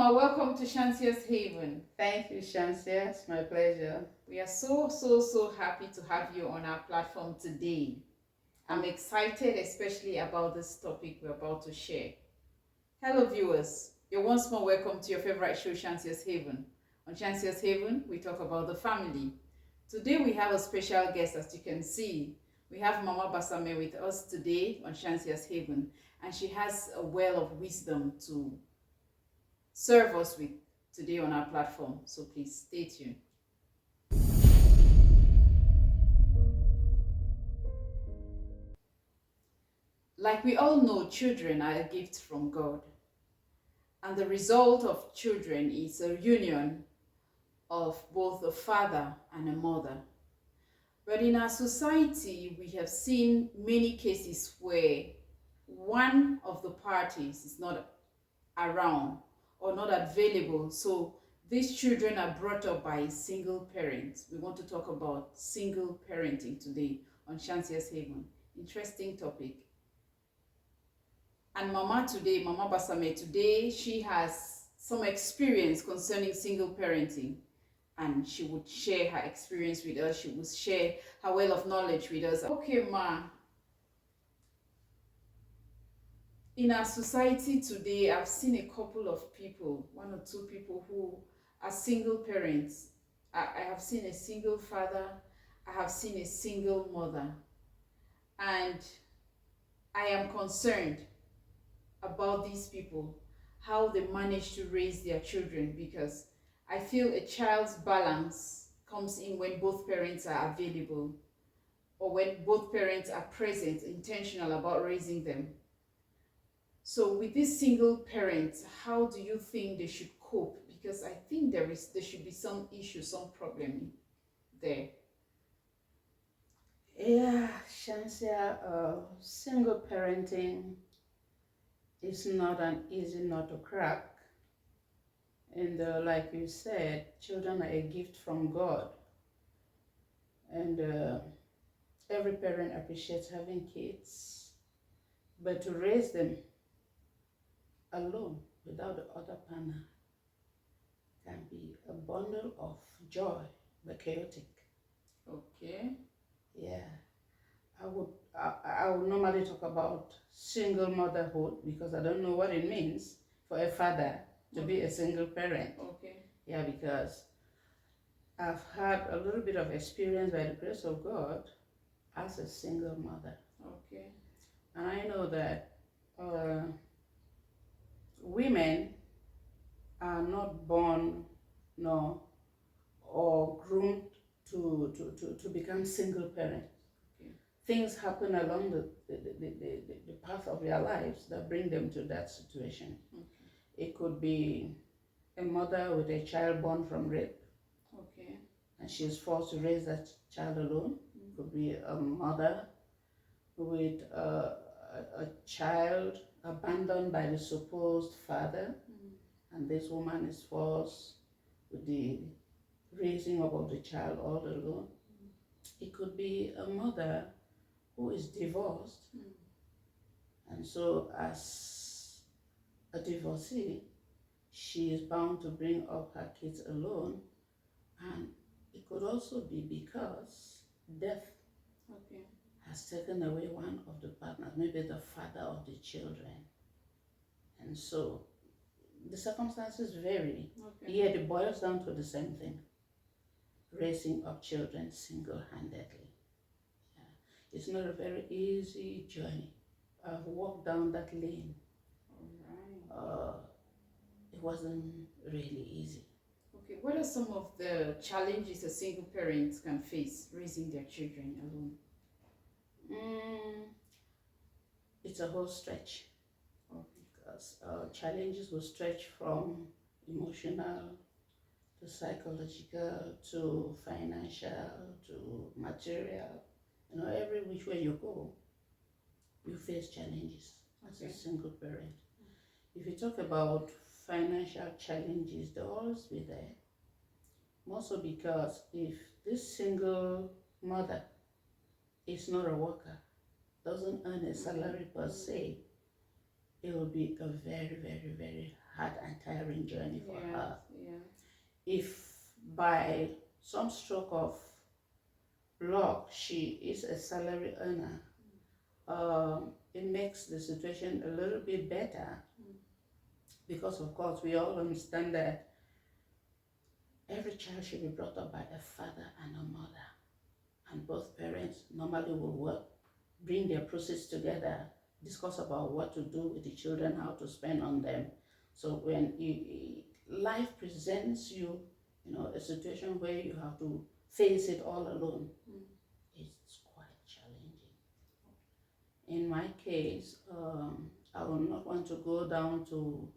Mama, welcome to Shantia's Haven. Thank you, Shansia. It's my pleasure. We are so happy to have you on our platform today. I'm excited, especially about this topic we're about to share. Hello, viewers. You're once more welcome to your favorite show, Shantia's Haven. On Shantia's Haven, we talk about the family. Today, we have a special guest, as you can see. We have Mama Basame with us today on Shantia's Haven, and she has a well of wisdom to serve us with today on our platform. So please stay tuned. Like we all know, children are a gift from God. And the result of children is a union of both a father and a mother. But in our society, we have seen many cases where one of the parties is not around or not available. So these children are brought up by a single parent. We want to talk about single parenting today on Shantia's Haven. Interesting topic. And Mama Basame today, she has some experience concerning single parenting, and she would share her experience with us. She would share her well of knowledge with us. Okay, Ma. In our society today, I've seen a couple of people, one or two people who are single parents. I have seen a single father. I have seen a single mother. And I am concerned about these people, how they manage to raise their children, because I feel a child's balance comes in when both parents are available or when both parents are present, intentional about raising them. So with these single parents, how do you think they should cope? Because I think there should be some issue, some problem there. Yeah, Shansia, single parenting is not an easy nut to crack. And like you said, children are a gift from God. And every parent appreciates having kids. But to raise them alone without the other partner can be a bundle of joy, but chaotic. Okay. Yeah. I would normally talk about single motherhood because I don't know what it means for a father to be a single parent. Okay. Yeah, because I've had a little bit of experience by the grace of God as a single mother. Okay. And I know that women are not born or groomed to become single parents. Things happen along the path of their lives that bring them to that situation. Okay. It could be a mother with a child born from rape. Okay. And she is forced to raise that child alone. It could be a mother with a child abandoned by the supposed father. And this woman is forced with the raising up of the child all alone. It could be a mother who is divorced, and so as a divorcee, she is bound to bring up her kids alone, and it could also be because death has taken away one of the partners, maybe the father of the children, and so the circumstances vary. Yet it boils down to the same thing: raising up children single-handedly. It's not a very easy journey. I've walked down that lane. It wasn't really easy. Okay, what are some of the challenges a single parent can face raising their children alone? It's a whole stretch. Because challenges will stretch from emotional to psychological to financial to material. Every which way you go, you face challenges as a single parent. If you talk about financial challenges, they'll always be there. More so because if this single mother is not a worker, doesn't earn a salary per se, it will be a very hard and tiring journey for her. Yeah. If by some stroke of luck she is a salary earner, it makes the situation a little bit better, because of course we all understand that every child should be brought up by a father and a mother, and both parents normally will work, bring their proceeds together, discuss about what to do with the children, how to spend on them. So when life presents you, a situation where you have to face it all alone, it's quite challenging. In my case, I will not want to go down to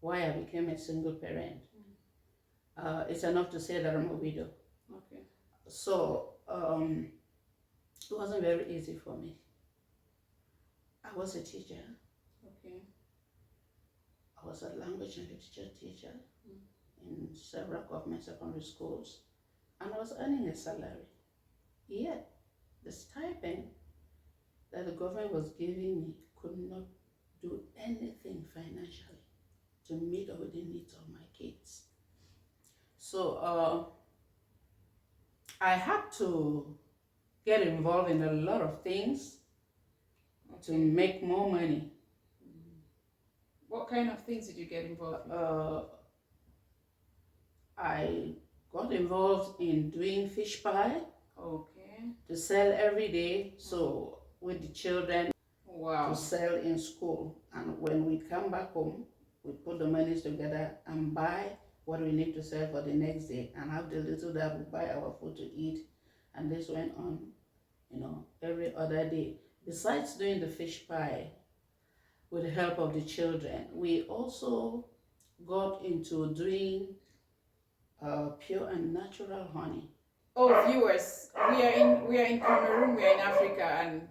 why I became a single parent. It's enough to say that I'm a widow. Okay. So it wasn't very easy for me. I was a teacher. Okay. I was a language and literature teacher in several government secondary schools, and I was earning a salary. Yet, the stipend that the government was giving me could not do anything financially to meet all the needs of my kids. So I had to get involved in a lot of things to make more money. What kind of things did you get involved in? I got involved in doing fish pie. Okay. To sell every day, so with the children. Wow. To sell in school, and when we come back home, we put the monies together and buy what we need to sell for the next day, and have the little that we buy our food to eat. And this went on, every other day. Besides doing the fish pie with the help of the children, we also got into doing pure and natural honey. Oh, viewers, we are in Cameroon, we are in Africa, and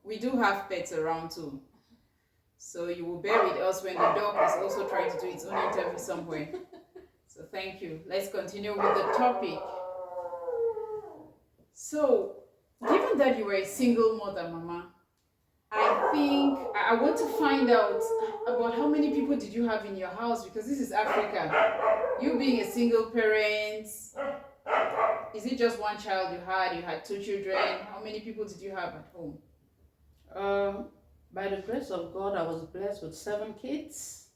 we do have pets around too. So you will bear with us when the dog is also trying to do its own interview somewhere. So thank you. Let's continue with the topic. So, given that you were a single mother, Mama, I think I want to find out about how many people did you have in your house, because this is Africa. You being a single parent, is it just one child you had? You had 2 children. How many people did you have at home? By the grace of God, I was blessed with 7 kids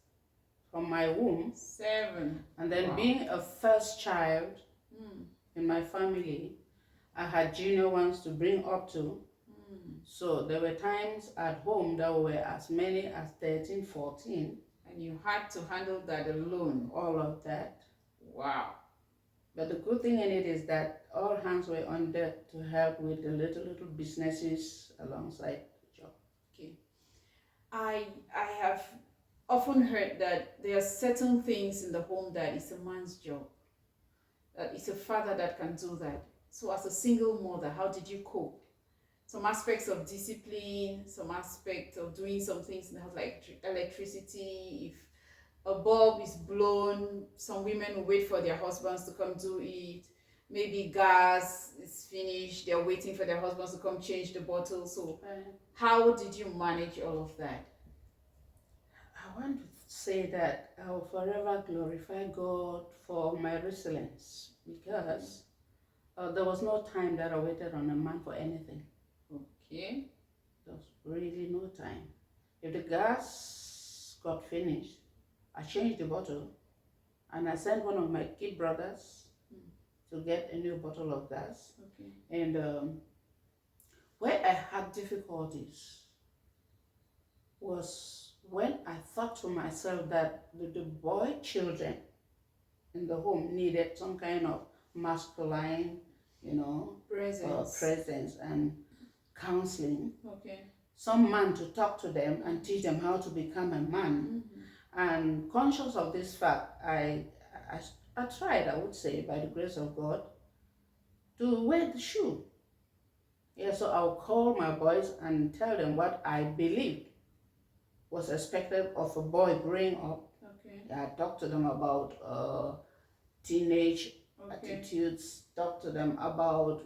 from my womb. 7. And then being a first child in my family, I had junior ones to bring up to. So there were times at home that were as many as 13, 14. And you had to handle that alone. All of that. Wow. But the good thing in it is that all hands were on deck to help with the little businesses alongside the job. Okay. I have often heard that there are certain things in the home that is a man's job. That it's a father that can do that. So as a single mother, how did you cope? Some aspects of discipline, some aspects of doing some things in the house, like electricity. If a bulb is blown, some women will wait for their husbands to come do it. Maybe gas is finished, they're waiting for their husbands to come change the bottle. So how did you manage all of that? I want to say that I will forever glorify God for my resilience, because there was no time that I waited on a man for anything. Okay. There was really no time. If the gas got finished, I changed the bottle, and I sent one of my kid brothers to get a new bottle of gas. Okay. And where I had difficulties was when I thought to myself that the boy children in the home needed some kind of masculine, presence and counseling. Okay. Some man to talk to them and teach them how to become a man. And conscious of this fact, I tried, I would say, by the grace of God, to wear the shoe. Yeah, so I'll call my boys and tell them what I believed was expected of a boy growing up. Okay. I talked to them about teenage attitudes, talk to them about,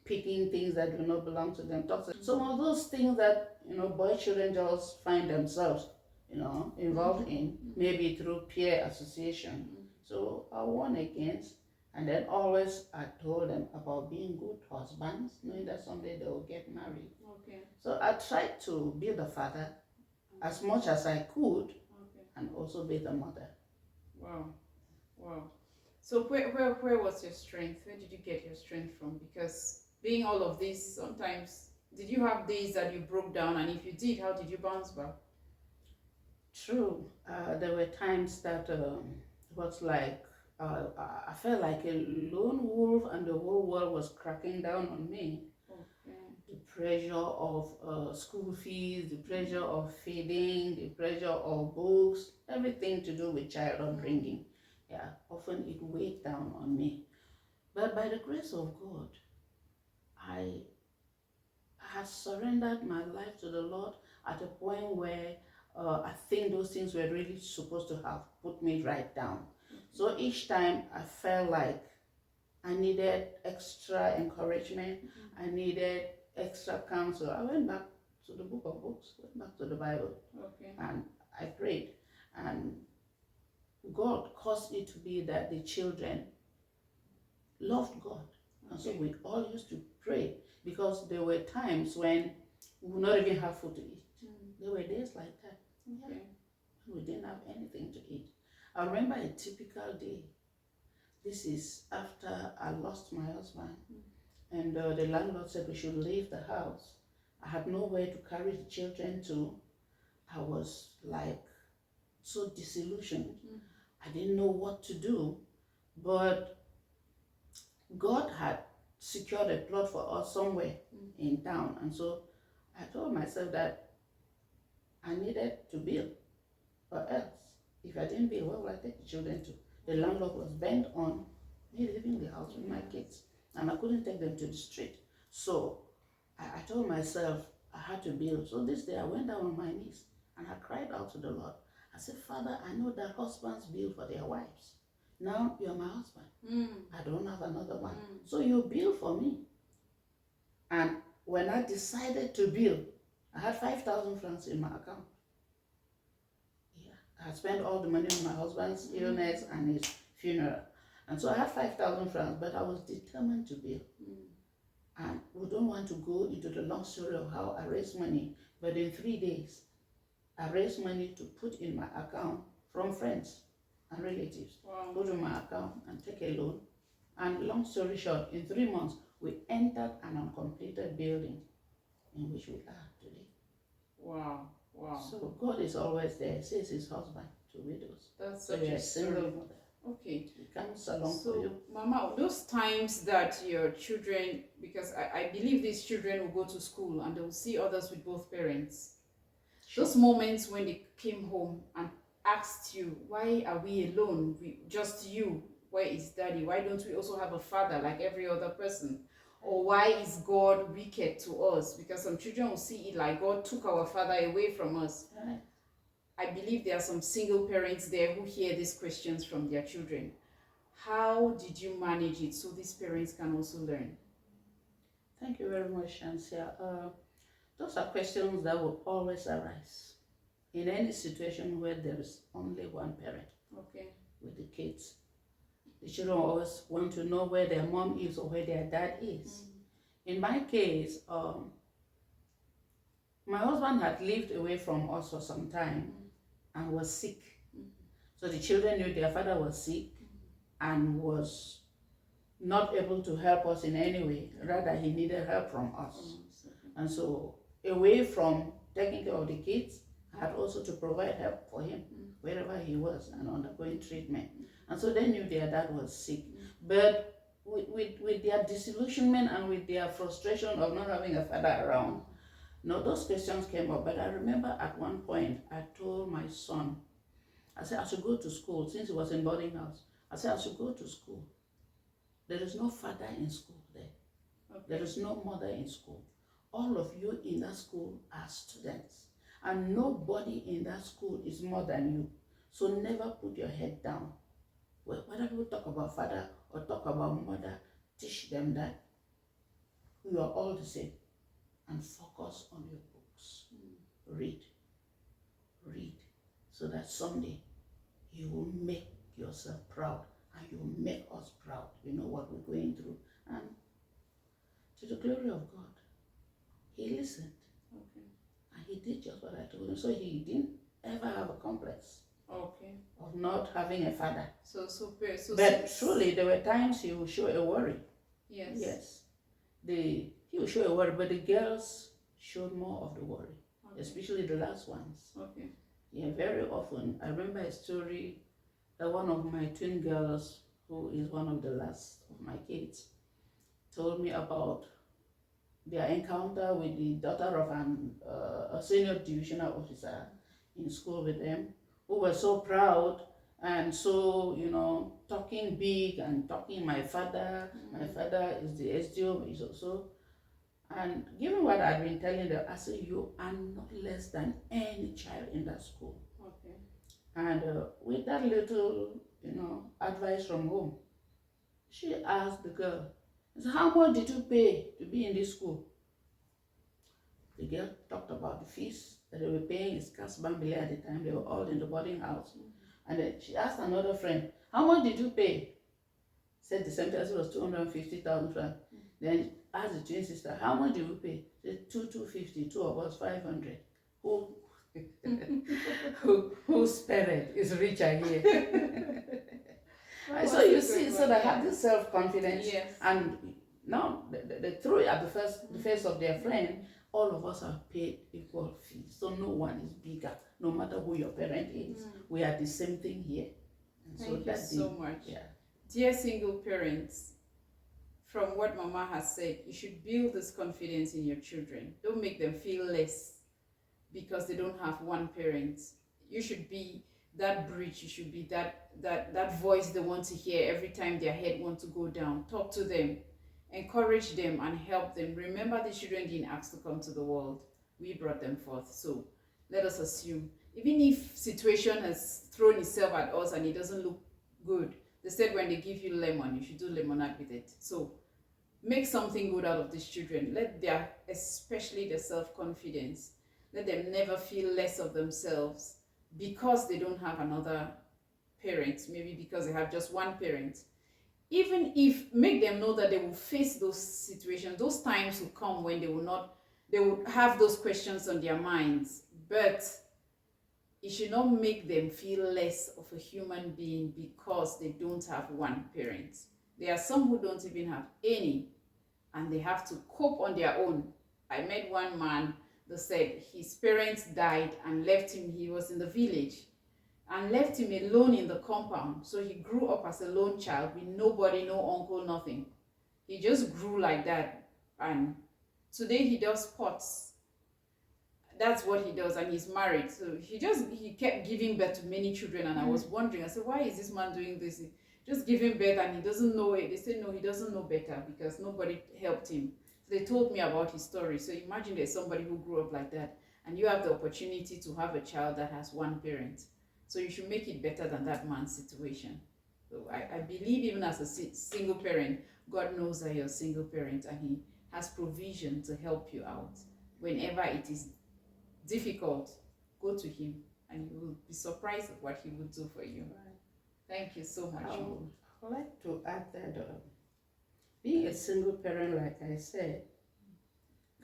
picking things that do not belong to them. Talk to some of those things that, boy children just find themselves, involved in, maybe through peer association. So I warned against, and then always I told them about being good husbands, knowing that someday they will get married. Okay. So I tried to be the father as much as I could, and also be the mother. Wow. Wow. So where was your strength? Where did you get your strength from? Because being all of this, sometimes, did you have days that you broke down? And if you did, how did you bounce back? True. There were times that it was like I felt like a lone wolf and the whole world was cracking down on me. Okay. The pressure of school fees, the pressure of feeding, the pressure of books, everything to do with child upbringing. Yeah, often it weighed down on me. But by the grace of God, I had surrendered my life to the Lord at a point where I think those things were really supposed to have put me right down. So each time I felt like I needed extra encouragement, I needed extra counsel, I went back to the book of books, went back to the Bible, and I prayed. And God caused it to be that the children loved God. And so we all used to pray, because there were times when we would not even have food to eat. There were days like that. We didn't have anything to eat. I remember a typical day. This is after I lost my husband, and the landlord said we should leave the house. I had nowhere to carry the children to. I was like so disillusioned. I didn't know what to do, but God had secured a plot for us somewhere in town, and so I told myself that I needed to build, or else, if I didn't build, where would I take the children to? The landlord was bent on me leaving the house with my kids, and I couldn't take them to the street. So I told myself I had to build. So this day I went down on my knees and I cried out to the Lord. I said, Father, I know that husbands build for their wives. Now you're my husband. I don't have another one. So you build for me. And when I decided to build, I had 5,000 francs in my account. Yeah, I had spent all the money on my husband's illness and his funeral. And so I had 5,000 francs, but I was determined to build. And we don't want to go into the long story of how I raised money, but in 3 days, I raised money to put in my account from friends and relatives. Go to my account and take a loan. And long story short, in 3 months, we entered an uncompleted building in which we are today. Wow. So God is always there, says his husband to widows. That's so such a single mother. Okay. It comes along for you. Mama, those times that your children, because I believe these children will go to school and they will see others with both parents. Sure. Those moments when they came home and asked you, why are we alone? Just you. Where is daddy? Why don't we also have a father like every other person? Or why is God wicked to us? Because some children will see it like God took our father away from us. Right. I believe there are some single parents there who hear these questions from their children. How did you manage it so these parents can also learn? Thank you very much, Shansia. Those are questions that will always arise in any situation where there is only one parent with the kids. The children always want to know where their mom is or where their dad is. In my case, my husband had lived away from us for some time and was sick. So the children knew their father was sick and was not able to help us in any way. Rather, he needed help from us. And so, away from taking care of the kids, I had also to provide help for him wherever he was and undergoing treatment. And so they knew their dad was sick. But with their disillusionment and with their frustration of not having a father around, those questions came up. But I remember at one point, I told my son, I said I should go to school since he was in boarding house. I said I should go to school. There is no father in school there. There is no mother in school. All of you in that school are students. And nobody in that school is more than you. So never put your head down. Whether people talk about father or talk about mother, teach them that you are all the same. And focus on your books. Read. so that someday you will make yourself proud and you will make us proud. You know what we're going through. And to the glory of God, he listened. Okay. And he did just what I told him. So he didn't ever have a complex. Okay. Of not having a father. But truly, there were times he would show a worry. Yes. Yes. He would show a worry, but the girls showed more of the worry, especially the last ones. Okay. Yeah, very often. I remember a story that one of my twin girls, who is one of the last of my kids, told me about their encounter with the daughter of a senior divisional officer in school with them, who were so proud and so, talking big and talking my father is the SDO, is also. And given what I've been telling them, I said, you are not less than any child in that school. Okay. And with that little, advice from home, she asked the girl, how much did you pay to be in this school? The girl talked about the fees that they were paying is Cas Bambile at the time. They were all in the boarding house. And then she asked another friend, how much did you pay? Said the same person was 250,000 francs. Then asked the twin sister, how much did you pay? Said 250, two of us 500. Whose parent is richer here? So you see, so they have this self-confidence. Yes. And now the truth at the face of their friend, all of us are paid equal fees. So no one is bigger, no matter who your parent is. We are the same thing here. And Thank you so much. Yeah. Dear single parents, from what Mama has said, you should build this confidence in your children. Don't make them feel less because they don't have one parent. You should be that bridge. You should be that voice they want to hear every time their head wants to go down. Talk to them, encourage them, and help them. Remember, the children didn't ask to come to the world. We brought them forth. So let us assume, even if situation has thrown itself at us and it doesn't look good, they said when they give you lemon, you should do lemonade with it. So make something good out of these children. Especially their self-confidence, let them never feel less of themselves because they don't have another parent, maybe because they have just one parent. Even if, make them know that they will face those situations, those times will come when they will have those questions on their minds, but it should not make them feel less of a human being because they don't have one parent. There are some who don't even have any, and they have to cope on their own. I met one man that said his parents died and left him, he was in the village, and left him alone in the compound. So he grew up as a lone child with nobody, no uncle, nothing. He just grew like that, and today he does sports. That's what he does, and he's married. So he kept giving birth to many children, and I was wondering, I said, why is this man doing this? Just giving birth and he doesn't know it. They said, no, he doesn't know better because nobody helped him. So they told me about his story. So imagine there's somebody who grew up like that, and you have the opportunity to have a child that has one parent. So you should make it better than that man's situation. So I believe even as a single parent, God knows that you're a single parent and he has provision to help you out. Whenever it is difficult, go to him and you will be surprised at what he will do for you. Right. Thank you so much. I would like to add that being a single parent, like I said,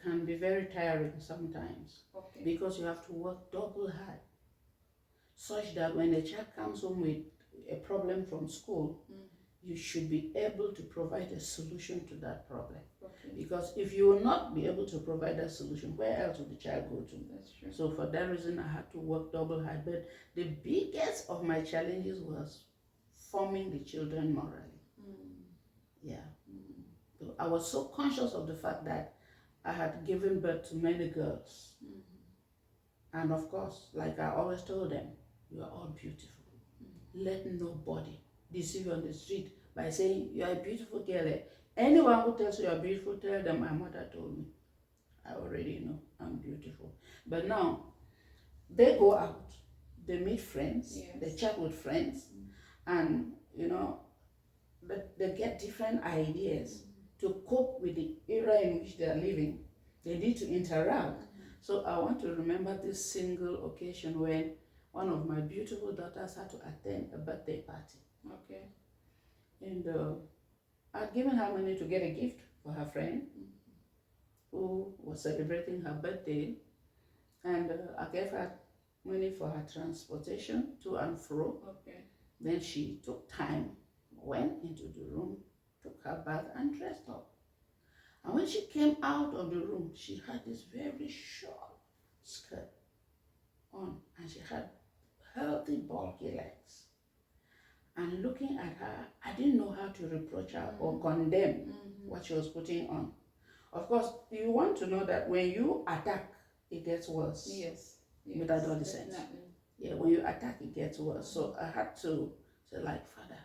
can be very tiring sometimes. Okay. Because you have to work double hard, such that when a child comes home with a problem from school, you should be able to provide a solution to that problem. Okay. Because if you will not be able to provide that solution, where else will the child go to? That's true. So for that reason, I had to work double hard. But the biggest of my challenges was forming the children morally. Yeah. So I was so conscious of the fact that I had given birth to many girls. And of course, like I always told them, you are all beautiful. Let nobody deceive you on the street by saying you are a beautiful girl. Anyone who tells you you are beautiful, tell them my mother told me. I already know I'm beautiful. But now, they go out, they meet friends, they chat with friends, and they get different ideas to cope with the era in which they are living. They need to interact. So I want to remember this single occasion when one of my beautiful daughters had to attend a birthday party. Okay. And I'd given her money to get a gift for her friend who was celebrating her birthday. And I gave her money for her transportation to and fro. Okay. Then she took time, went into the room, took her bath and dressed up. And when she came out of the room, she had this very short skirt on, and she had healthy, bulky legs. And looking at her, I didn't know how to reproach her or condemn what she was putting on. Of course, you want to know that when you attack, it gets worse. Yes. With adolescents. Yeah, when you attack, it gets worse. So I had to say, like, Father,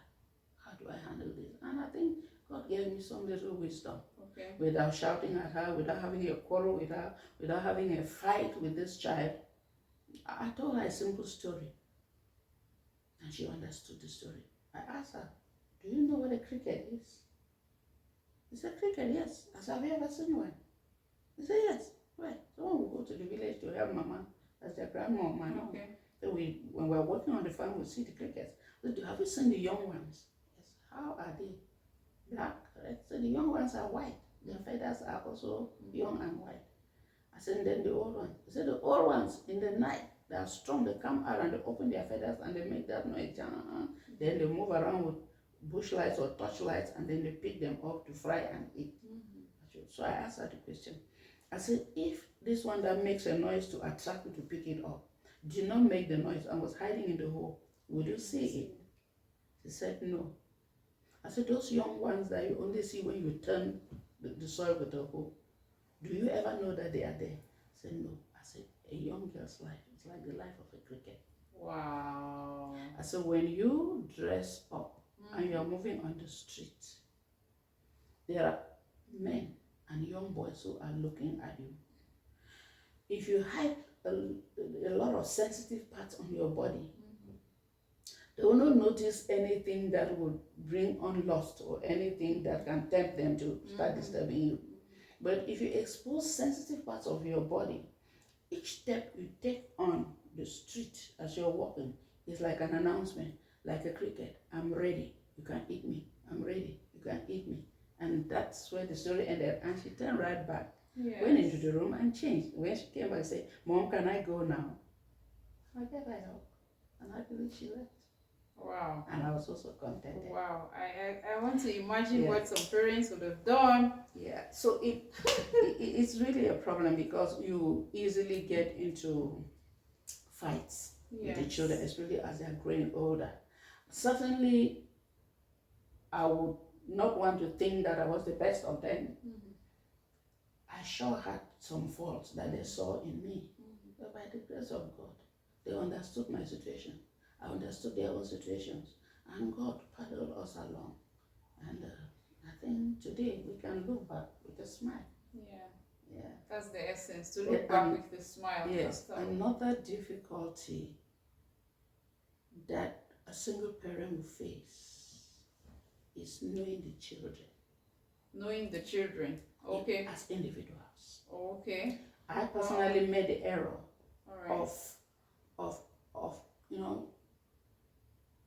how do I handle this? And I think God gave me some little wisdom. Okay. Without shouting at her, without having a quarrel with her, without having a fight with this child. I told her a simple story. And she understood the story. I asked her, do you know what a cricket is? She said, cricket, yes. I said, have you ever seen one? She said, yes. Why? Someone will go to the village to help Mama as their grandma. Okay. So when we're working on the farm, we see the crickets. So have you seen the young ones? Yes. How are they? Black, correct? So the young ones are white. Their feathers are also young and white. I said, and then the old ones. I said, the old ones in the night, they are strong. They come out and they open their feathers and they make that noise. Then they move around with bush lights or torch lights, and then they pick them up to fry and eat. So I asked her the question. I said, if this one that makes a noise to attract you to pick it up did not make the noise and was hiding in the hole, would you see it? She said, no. I said, those young ones that you only see when you turn the soil with a hoe, do you ever know that they are there? I said, no. I said, a young girl's life is like the life of a cricket. Wow. I said, when you dress up and you are moving on the street, there are men and young boys who are looking at you. If you hide a lot of sensitive parts on your body, they will not notice anything that would bring on lust or anything that can tempt them to start disturbing you. But if you expose sensitive parts of your body, each step you take on the street as you're walking is like an announcement, like a cricket. I'm ready. You can eat me. I'm ready. You can eat me. And that's where the story ended. And she turned right back, went into the room and changed. When she came back and said, Mom, can I go now? I gave her help. And I believe she left. Wow. And I was also contented. Wow. I want to imagine what some parents would have done. Yeah. So it's really a problem because you easily get into fights with the children, especially as they're growing older. Certainly, I would not want to think that I was the best of them. I sure had some faults that they saw in me. But by the grace of God, they understood my situation. I understood their own situations. And God paddled us along. And I think today we can look back with a smile. Yeah. That's the essence, to look back with a smile. Yes. Another difficulty that a single parent will face is knowing the children. Knowing the children. Okay. As individuals. Okay. I personally made the error of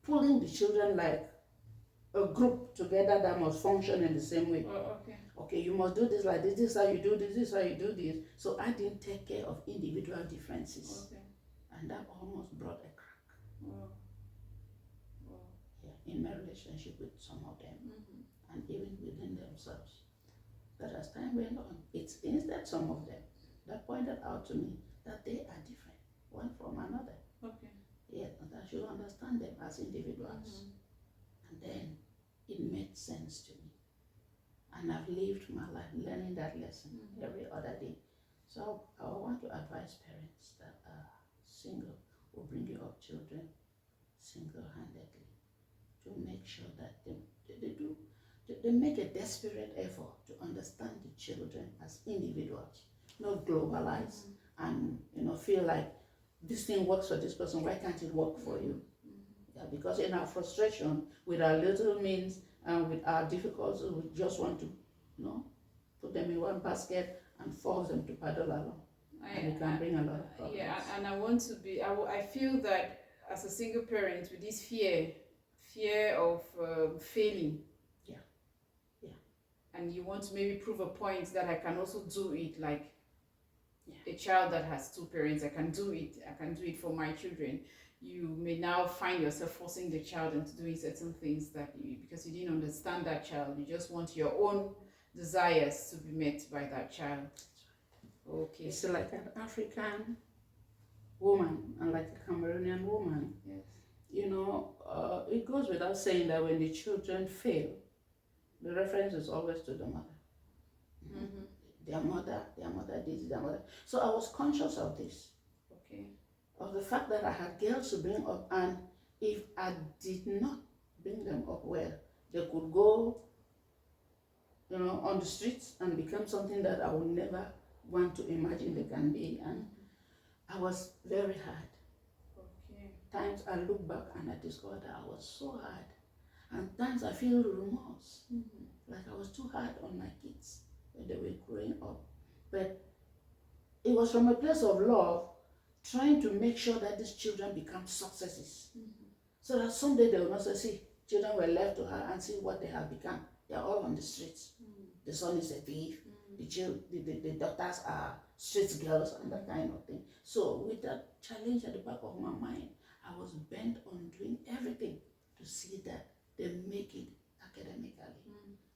pulling the children like a group together that must function in the same way. Okay, you must do this like this. This is how you do this. This is how you do this. So I didn't take care of individual differences, and that almost brought a crack. Yeah, in my relationship with some of them, and even within themselves. But as time went on, it's instead some of them that pointed out to me that they are different, one from another. Yeah, and I should understand them as individuals. And then it made sense to me. And I've lived my life learning that lesson every other day. So I want to advise parents that are single or bringing up children single-handedly to make sure that they make a desperate effort to understand the children as individuals, not globalize and feel like this thing works for this person, why can't it work for you? Yeah, because in our frustration, with our little means and with our difficulties, we just want to, put them in one basket and force them to paddle along. and it can bring a lot of problems. Yeah, and I want to be, I feel that as a single parent with this fear of failing. Yeah. And you want to maybe prove a point that I can also do it, like a child that has two parents, I can do it for my children. You may now find yourself forcing the child into doing certain things because you didn't understand that child. You just want your own desires to be met by that child. Okay. It's like an African woman and like a Cameroonian woman. Yes. You know, it goes without saying that when the children fail, the reference is always to the mother. Mm-hmm. Their mother did their mother. So I was conscious of this. Okay. Of the fact that I had girls to bring up, and if I did not bring them up well, they could go, you know, on the streets and become something that I would never want to imagine they can be. And I was very hard. Okay. Times I look back and I discovered that I was so hard. And times I feel remorse, like I was too hard on my kids when they were growing up. But it was from a place of love, trying to make sure that these children become successes. So that someday they will not say, see, children were left to her and see what they have become. They are all on the streets. The son is a thief. The daughters are street girls and that kind of thing. So with that challenge at the back of my mind, I was bent on doing everything to see that they make it academically,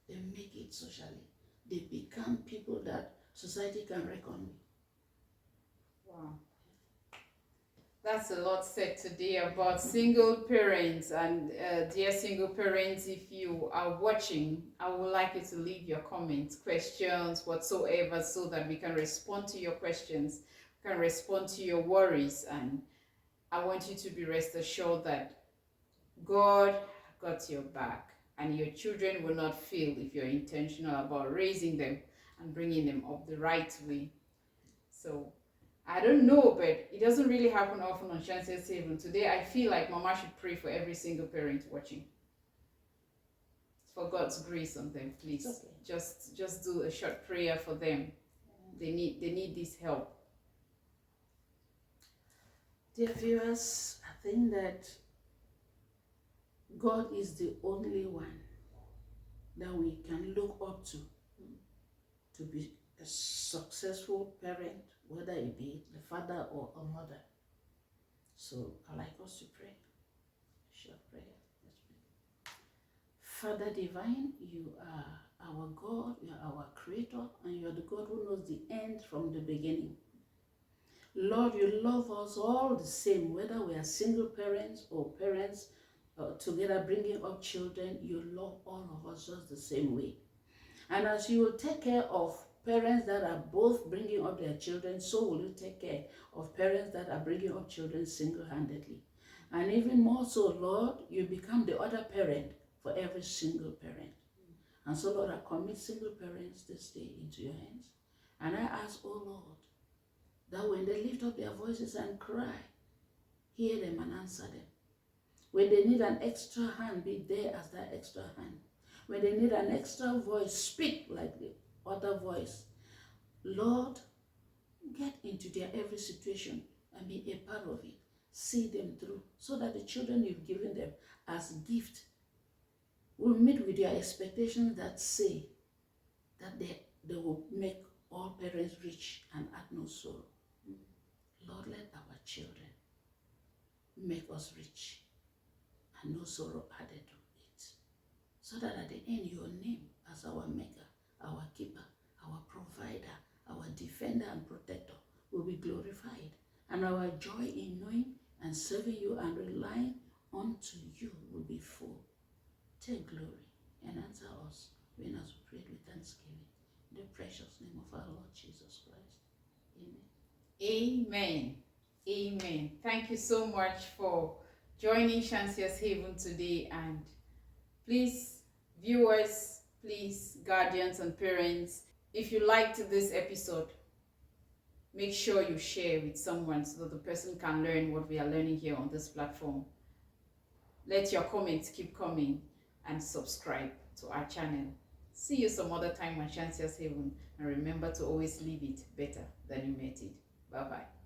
they make it socially, they become people that society can reckon with. Wow. That's a lot said today about single parents. And dear single parents, if you are watching, I would like you to leave your comments, questions, whatsoever, so that we can respond to your questions, can respond to your worries. And I want you to be rest assured that God got your back, and your children will not fail if you're intentional about raising them and bringing them up the right way. So I don't know, but it doesn't really happen often on Shansia's Haven. Today I feel like Mama should pray for every single parent watching, for God's grace on them, please. Okay. Just do a short prayer for them. They need this help. Dear viewers, I think that God is the only one that we can look up to be a successful parent, whether it be the father or a mother. So I'd like us to pray. Short prayer. Let's pray. Father divine, you are our God, you are our creator, and you are the God who knows the end from the beginning. Lord, you love us all the same, whether we are single parents or parents together bringing up children. You love all of us just the same way. And as you will take care of parents that are both bringing up their children, so will you take care of parents that are bringing up children single-handedly. And even more so, Lord, you become the other parent for every single parent. And so, Lord, I commit single parents this day into your hands. And I ask, oh Lord, that when they lift up their voices and cry, hear them and answer them. When they need an extra hand, be there as that extra hand. When they need an extra voice, speak like the other voice. Lord, get into their every situation and be a part of it. See them through, so that the children you've given them as gift will meet with your expectations that say that they will make all parents rich and add no sorrow. Lord, let our children make us rich and no sorrow added to it, so that at the end your name as our maker, our keeper, our provider, our defender and protector will be glorified, and our joy in knowing and serving you and relying unto you will be full. Take glory and answer us when as we pray with thanksgiving. In the precious name of our Lord Jesus Christ. Amen. Amen. Amen. Thank you so much for joining Shansia's Haven today. And please, viewers, please, guardians and parents, if you liked this episode, make sure you share with someone so that the person can learn what we are learning here on this platform. Let your comments keep coming and subscribe to our channel. See you some other time on Shansia's Haven, and remember to always leave it better than you met it. Bye-bye.